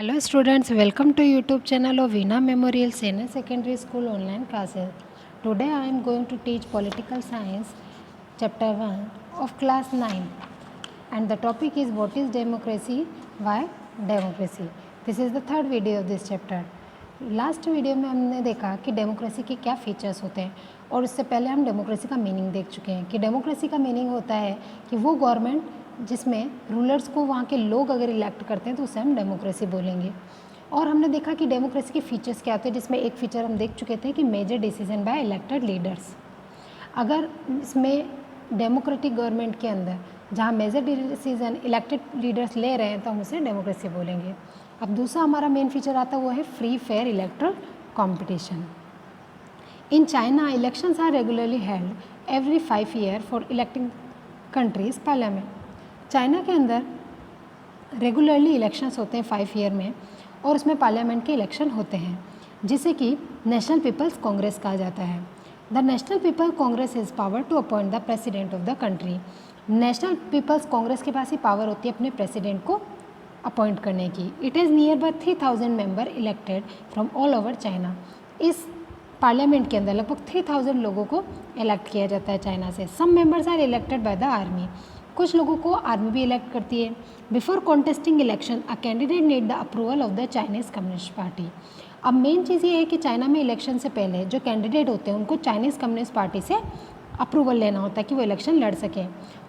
Hello students, welcome to YouTube channel of Veena Memorial Senior Secondary School online classes. Today I am going to teach Political Science chapter 1 of class 9 and the topic is what is democracy, why democracy. This is the third video of this chapter. Last video में हमने देखा कि democracy के क्या features होते हैं और उससे पहले हम डेमोक्रेसी का मीनिंग देख चुके हैं कि डेमोक्रेसी का मीनिंग होता है कि वो गवर्नमेंट जिसमें रूलर्स को वहाँ के लोग अगर इलेक्ट करते हैं तो उसे हम डेमोक्रेसी बोलेंगे। और हमने देखा कि डेमोक्रेसी के फीचर्स क्या होते हैं, जिसमें एक फीचर हम देख चुके थे कि major decision by elected leaders. अगर इसमें डेमोक्रेटिक गवर्नमेंट के अंदर जहाँ मेजर डिसीजन इलेक्टेड लीडर्स ले रहे हैं तो हम उसे डेमोक्रेसी बोलेंगे। अब दूसरा हमारा मेन फीचर आता है वो है free fair electoral competition. In China elections are regularly held every 5 year for electing country's parliament. China के अंदर रेगुलरली इलेक्शंस होते हैं 5 ईयर में और उसमें पार्लियामेंट के इलेक्शन होते हैं जिसे कि नेशनल पीपल्स कांग्रेस कहा जाता है। The National People Congress is power to appoint the president of the country. National People's Congress के पास ही पावर होती है अपने प्रेसिडेंट को अपॉइंट करने की। It is near by 3000 member elected from all over China. इस पार्लियामेंट के अंदर लगभग 3000 लोगों को इलेक्ट किया जाता है चाइना से। Some members are elected by the army. कुछ लोगों को आर्मी भी इलेक्ट करती है। Before contesting election a candidate need the approval of the Chinese Communist Party. अब मेन चीज़ ये है कि चाइना में इलेक्शन से पहले जो कैंडिडेट होते हैं उनको चाइनीज़ कम्युनिस्ट पार्टी से अप्रूवल लेना होता है कि वो इलेक्शन लड़ सकें।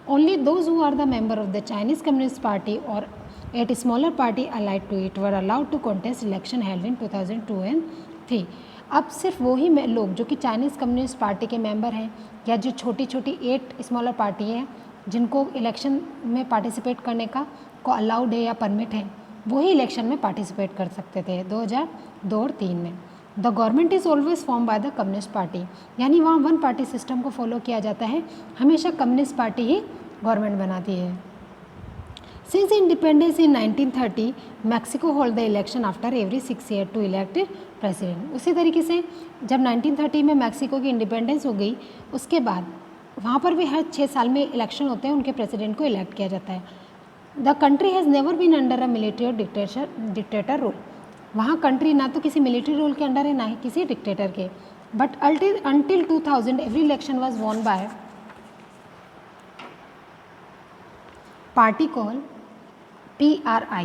Only those who are the member of the Chinese Communist Party और eight smaller party allied to it were allowed to contest election held in 2002 and 3। अब सिर्फ वही लोग जो कि चाइनीज़ कम्युनिस्ट पार्टी के मेंबर हैं या जो छोटी छोटी 8 स्मॉलर पार्टी है जिनको इलेक्शन में पार्टिसिपेट करने का को अलाउड है या परमिट है, वही इलेक्शन में पार्टिसिपेट कर सकते थे 2002 और 3 में। The government is always form by the communist party, यानी वहाँ वन पार्टी सिस्टम को फॉलो किया जाता है, हमेशा कम्युनिस्ट पार्टी ही गवर्नमेंट बनाती है। Since independence in 1930 Mexico hold the election after every 6 year to elect president. उसी तरीके से जब 1930 में मैक्सिको की इंडिपेंडेंस हो गई उसके बाद वहाँ पर भी हर 6 साल में इलेक्शन होते हैं, उनके प्रेसिडेंट को इलेक्ट किया जाता है। The country has never been under a military or dictator rule. वहाँ कंट्री ना तो किसी मिलिट्री रूल के अंडर है ना ही किसी डिक्टेटर के। But until 2000 every election was won by party call PRI।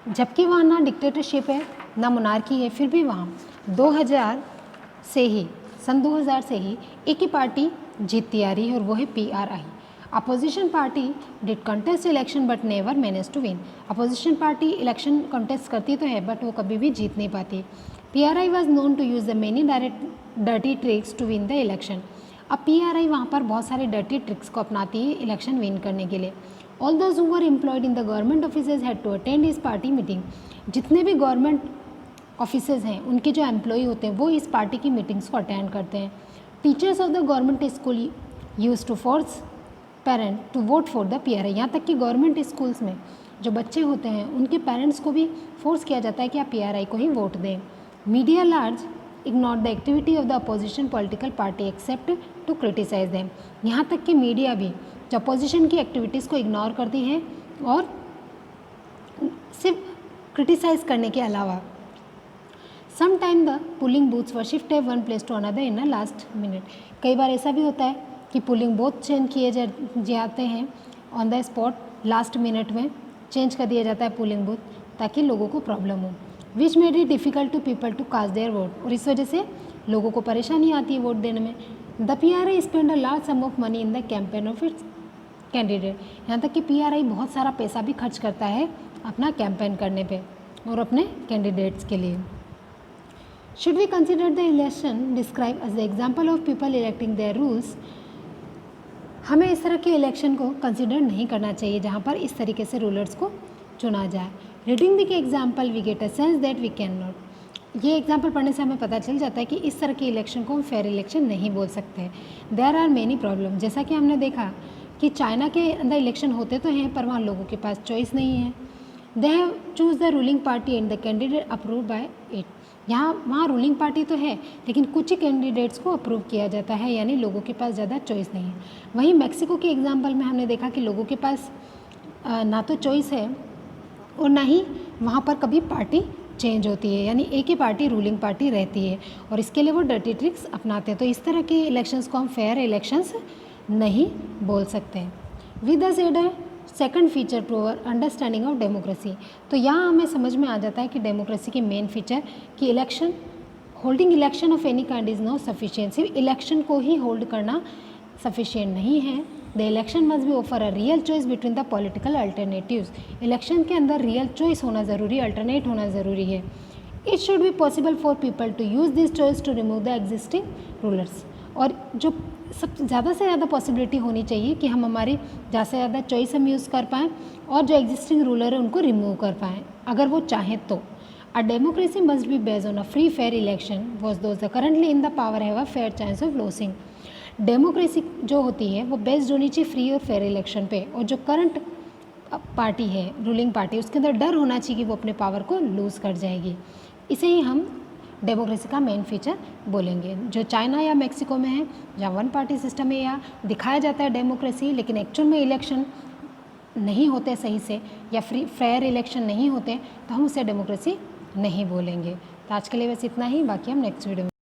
जबकि वहाँ ना डिक्टेटरशिप है ना मोनार्की है, फिर भी वहाँ 2000 से ही सन 2000 से ही एक ही पार्टी जीतती आ रही है और वो है PRI। Opposition party did contest election but never manage to win. Opposition party election contest करती तो है बट वो कभी भी जीत नहीं पाती। PRI was known to use the many dirty tricks to win the election. अब PRI वहाँ पर बहुत सारे डर्टी ट्रिक्स को अपनाती है इलेक्शन विन करने के लिए। All those who were employed in the government offices had to attend इस पार्टी मीटिंग। जितने भी गवर्नमेंट ऑफिसेज हैं उनके जो एम्प्लॉय होते हैं वो इस पार्टी की मीटिंग्स को अटेंड करते हैं। Teachers of the government school use to force parent to vote for the PRI। यहाँ तक कि गवर्नमेंट स्कूल्स में जो बच्चे होते हैं उनके पेरेंट्स को भी फोर्स किया जाता है कि आप PRI को ही वोट दें। Media large ignore the activity of the opposition political party except to criticise them. यहाँ तक कि मीडिया भी जो अपोजिशन की एक्टिविटीज़ को इग्नोर करती है और सिर्फ क्रिटिसाइज करने के अलावा some time the polling booths were shifted one place to another in a last minute. कई बार ऐसा भी होता है कि पुलिंग बूथ चेंज किए जाते हैं on the spot, last minute में चेंज कर दिया जाता है पुलिंग बूथ ताकि लोगों को प्रॉब्लम हो। Which made it difficult to people to cast their vote. और इस वजह से लोगों को परेशानी आती है वोट देने में। The PRI spend a large some of money in the campaign of its candidate. यहाँ तक कि PRI बहुत सारा पैसा भी खर्च करता है अपना कैंपेन करने पे और अपने कैंडिडेट्स के लिए। Should we consider the election describe as the example of people electing their rules. हमें इस तरह के इलेक्शन को कंसिडर नहीं करना चाहिए जहाँ पर इस तरीके से रूलर्स को चुना जाए। Reading the example we get a sense that we can not. ये एग्जाम्पल पढ़ने से हमें पता चल जाता है कि इस तरह के इलेक्शन को हम फेयर इलेक्शन नहीं बोल सकते। There are many problem. जैसा कि हमने देखा कि चाइना के अंदर इलेक्शन होते तो हैं पर वहाँ लोगों के पास चॉइस नहीं है। They have choose the ruling party and the candidate approve by it. वहाँ रूलिंग पार्टी तो है लेकिन कुछ ही कैंडिडेट्स को अप्रूव किया जाता है, यानी लोगों के पास ज़्यादा चॉइस नहीं है। वहीं मैक्सिको के एग्जाम्पल में हमने देखा कि लोगों के पास ना तो चॉइस है और ना ही वहाँ पर कभी पार्टी चेंज होती है, यानी एक ही पार्टी रूलिंग पार्टी रहती है और इसके लिए वो डर्टी ट्रिक्स अपनाते हैं। तो इस तरह के इलेक्शंस को हम फेयर इलेक्शंस नहीं बोल सकते। विद द सेड है second feature to our understanding of democracy. तो यहाँ हमें समझ में आ जाता है कि डेमोक्रेसी की मेन फीचर कि election holding election of any kind is not sufficient. सिर्फ इलेक्शन को ही होल्ड करना सफिशिएंट नहीं है। The election must be offer a real choice between the political alternatives. Election के अंदर रियल चॉइस होना ज़रूरी, अल्टरनेट होना ज़रूरी है। It should be possible for people to use this choice to remove the existing rulers. और जो सब ज़्यादा से ज़्यादा पॉसिबिलिटी होनी चाहिए कि हम हमारी ज़्यादा से ज़्यादा चॉइस हम यूज़ कर पाएँ और जो एग्जिस्टिंग रूलर है उनको रिमूव कर पाएँ अगर वो चाहें तो। A democracy must be based on a free fair election was those currently in the power have a fair chance of losing। Democracy जो होती है वो बेस्ड होनी चाहिए फ्री और फेयर इलेक्शन पे, और जो करंट पार्टी है रूलिंग पार्टी उसके अंदर डर होना चाहिए कि वो अपने पावर को लूज़ कर जाएगी। इसे ही हम डेमोक्रेसी का मेन फीचर बोलेंगे। जो चाइना या मैक्सिको में है जहाँ वन पार्टी सिस्टम है या दिखाया जाता है डेमोक्रेसी, लेकिन एक्चुअल में इलेक्शन नहीं होते सही से या फ्री फेयर इलेक्शन नहीं होते, तो हम उसे डेमोक्रेसी नहीं बोलेंगे। तो आज के लिए बस इतना ही, बाकी हम नेक्स्ट वीडियो में